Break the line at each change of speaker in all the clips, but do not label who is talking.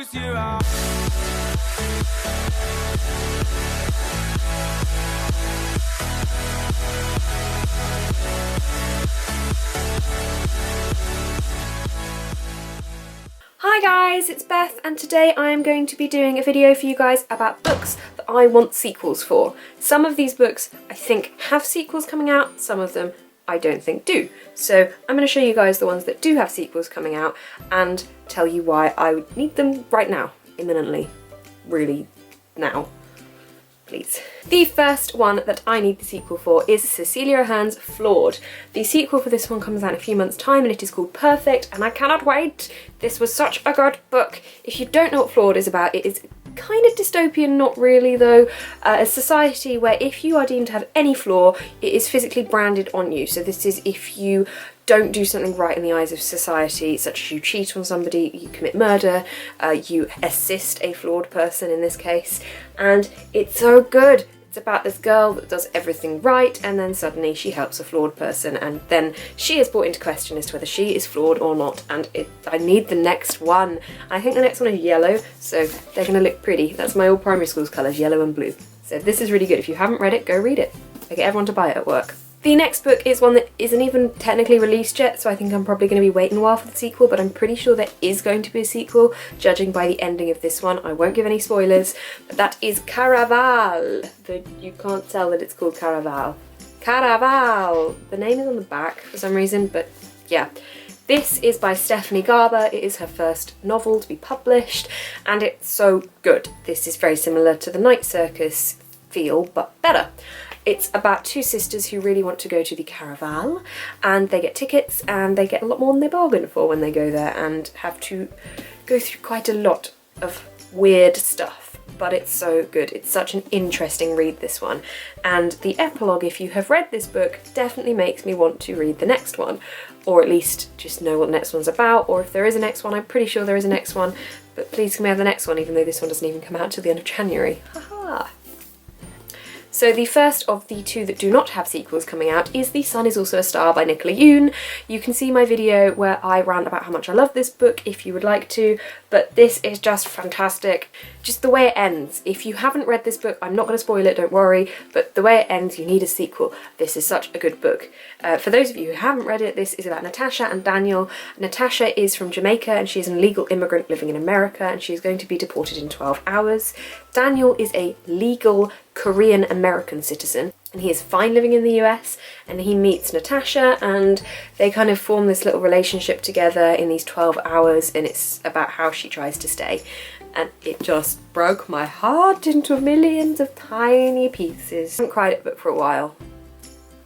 lose you out.
Hi guys, it's Beth and today I am going to be doing a video for you guys about books that I want sequels for. Some of these books I think have sequels coming out, some of them I don't think do. So I'm going to show you guys the ones that do have sequels coming out and tell you why I would need them right now, imminently, really now. Please. The first one that I need the sequel for is Cecelia Ahern's Flawed. The sequel for this one comes out in a few months' time and it is called Perfect and I cannot wait. This was such a good book. If you don't know what Flawed is about, it is kind of dystopian, not really though. A society where if you are deemed to have any flaw, it is physically branded on you. So this is if you don't do something right in the eyes of society, such as you cheat on somebody, you commit murder, you assist a flawed person in this case, and it's so good. It's about this girl that does everything right and then suddenly she helps a flawed person and then she is brought into question as to whether she is flawed or not, and I need the next one. I think the next one is yellow, so they're going to look pretty. That's my old primary school's colours, yellow and blue. So this is really good. If you haven't read it, go read it. I get everyone to buy it at work. The next book is one that isn't even technically released yet, so I think I'm probably going to be waiting a while for the sequel, but I'm pretty sure there is going to be a sequel, judging by the ending of this one. I won't give any spoilers, but that is Caraval. You can't tell that it's called Caraval. Caraval! The name is on the back for some reason, but yeah. This is by Stephanie Garber. It is her first novel to be published, and it's so good. This is very similar to the Night Circus feel, but better. It's about two sisters who really want to go to the Caraval and they get tickets and they get a lot more than they bargain for when they go there and have to go through quite a lot of weird stuff. But it's so good. It's such an interesting read, this one. And the epilogue, if you have read this book, definitely makes me want to read the next one. Or at least just know what the next one's about. Or if there is a next one, I'm pretty sure there is a next one. But please can we have the next one, even though this one doesn't even come out till the end of January. Haha! So the first of the two that do not have sequels coming out is The Sun Is Also a Star by Nicola Yoon. You can see my video where I rant about how much I love this book if you would like to, but this is just fantastic. Just the way it ends. If you haven't read this book, I'm not going to spoil it, don't worry, but the way it ends, you need a sequel. This is such a good book. For those of you who haven't read it, this is about Natasha and Daniel. Natasha is from Jamaica and she is an illegal immigrant living in America and she is going to be deported in 12 hours. Daniel is a legal Korean American citizen and he is fine living in the US, and he meets Natasha and they kind of form this little relationship together in these 12 hours, and it's about how she tries to stay. And it just broke my heart into millions of tiny pieces. I haven't cried at a book for a while.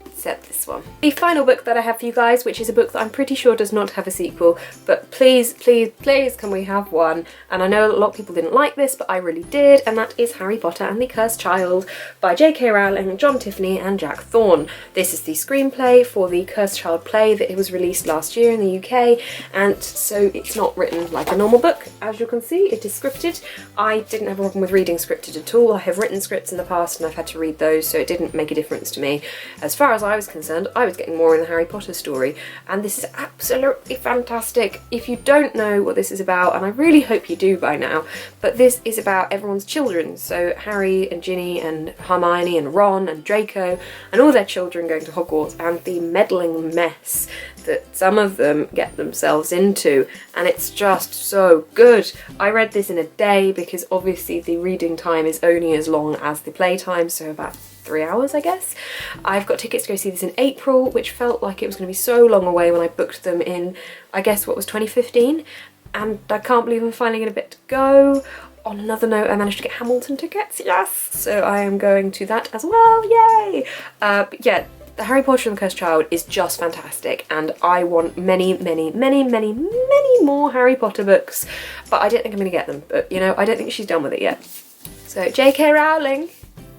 Except this one. The final book that I have for you guys, which is a book that I'm pretty sure does not have a sequel, but please, please, please can we have one? And I know a lot of people didn't like this, but I really did, and that is Harry Potter and the Cursed Child by J.K. Rowling, John Tiffany and Jack Thorne. This is the screenplay for the Cursed Child play that was released last year in the UK, and so it's not written like a normal book. As you can see, it is scripted. I didn't have a problem with reading scripted at all. I have written scripts in the past and I've had to read those, so it didn't make a difference to me. As far as I was concerned, I was getting more in the Harry Potter story, and this is absolutely fantastic. If you don't know what this is about, and I really hope you do by now, but this is about everyone's children, so Harry and Ginny and Hermione and Ron and Draco and all their children going to Hogwarts and the meddling mess that some of them get themselves into, and it's just so good. I read this in a day because obviously the reading time is only as long as the playtime, so about 3 hours I guess. I've got tickets to go see this in April, which felt like it was going to be so long away when I booked them in, I guess, what was 2015, and I can't believe I'm finally going to get to go. On another note, I managed to get Hamilton tickets, yes! So I am going to that as well, yay! But yeah, the Harry Potter and the Cursed Child is just fantastic, and I want many, many, many, many, many more Harry Potter books, but I don't think I'm going to get them. But, you know, I don't think she's done with it yet. So, J.K. Rowling,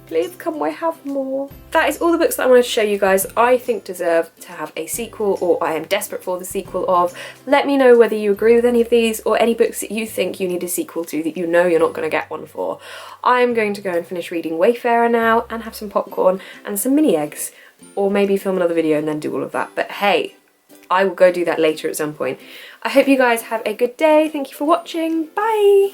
please can we have more? That is all the books that I wanted to show you guys I think deserve to have a sequel, or I am desperate for the sequel of. Let me know whether you agree with any of these, or any books that you think you need a sequel to that you know you're not going to get one for. I am going to go and finish reading Wayfarer now and have some popcorn and some mini eggs, or maybe film another video and then do all of that. But hey, I will go do that later at some point. I hope you guys have a good day. Thank you for watching. Bye!